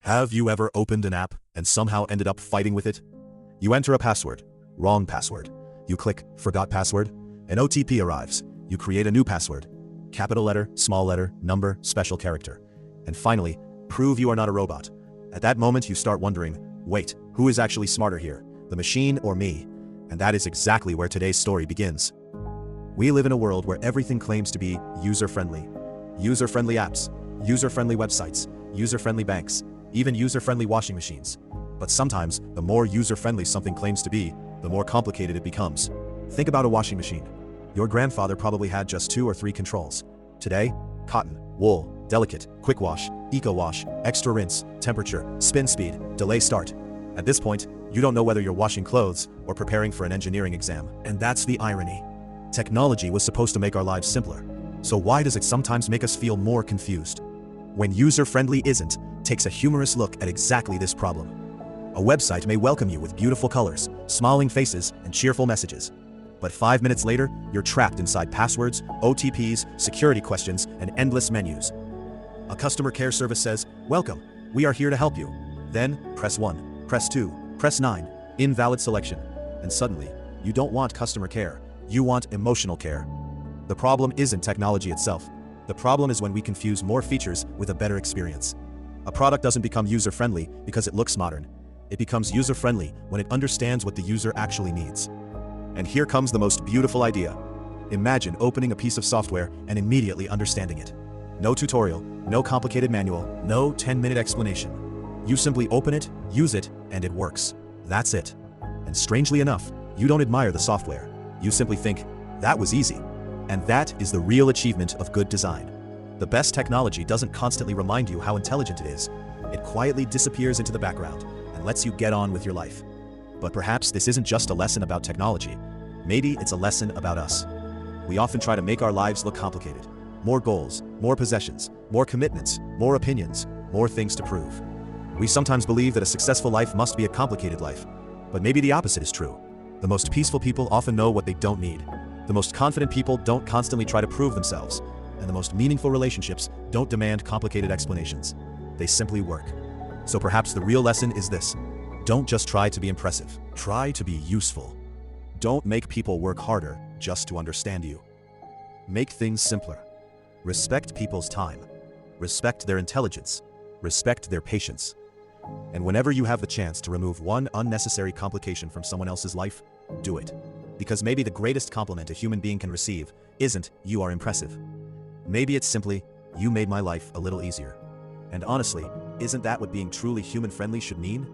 Have you ever opened an app and somehow ended up fighting with it? You enter a password, wrong password. You click forgot password, an OTP arrives. You create a new password, capital letter, small letter, number, special character. And finally, prove you are not a robot. At that moment you start wondering, wait, who is actually smarter here, the machine or me? And that is exactly where today's story begins. We live in a world where everything claims to be user-friendly. User-friendly apps, user-friendly websites, user-friendly banks, even user-friendly washing machines. But sometimes, the more user-friendly something claims to be, the more complicated it becomes. Think about a washing machine. Your grandfather probably had just 2 or 3 controls. Today, cotton, wool, delicate, quick wash, eco wash, extra rinse, temperature, spin speed, delay start. At this point, you don't know whether you're washing clothes or preparing for an engineering exam. And that's the irony. Technology was supposed to make our lives simpler. So why does it sometimes make us feel more confused? When user-friendly isn't, takes a humorous look at exactly this problem. A website may welcome you with beautiful colors, smiling faces, and cheerful messages. But 5 minutes later, you're trapped inside passwords, OTPs, security questions, and endless menus. A customer care service says, "Welcome, we are here to help you." Then, press 1, press 2, press 9, invalid selection. And suddenly, you don't want customer care, you want emotional care. The problem isn't technology itself. The problem is when we confuse more features with a better experience. A product doesn't become user-friendly because it looks modern. It becomes user-friendly when it understands what the user actually needs. And here comes the most beautiful idea. Imagine opening a piece of software and immediately understanding it. No tutorial, no complicated manual, no 10-minute explanation. You simply open it, use it, and it works. That's it. And strangely enough, you don't admire the software. You simply think, that was easy. And that is the real achievement of good design. The best technology doesn't constantly remind you how intelligent it is. It quietly disappears into the background and lets you get on with your life. But perhaps this isn't just a lesson about technology. Maybe it's a lesson about us. We often try to make our lives look complicated. More goals, more possessions, more commitments, more opinions, more things to prove. We sometimes believe that a successful life must be a complicated life. But maybe the opposite is true. The most peaceful people often know what they don't need. The most confident people don't constantly try to prove themselves. And the most meaningful relationships don't demand complicated explanations. They simply work. So perhaps the real lesson is this. Don't just try to be impressive. Try to be useful. Don't make people work harder just to understand you. Make things simpler. Respect people's time. Respect their intelligence. Respect their patience. And whenever you have the chance to remove one unnecessary complication from someone else's life, do it. Because maybe the greatest compliment a human being can receive isn't, "You are impressive." Maybe it's simply, "You made my life a little easier." And honestly, isn't that what being truly human-friendly should mean?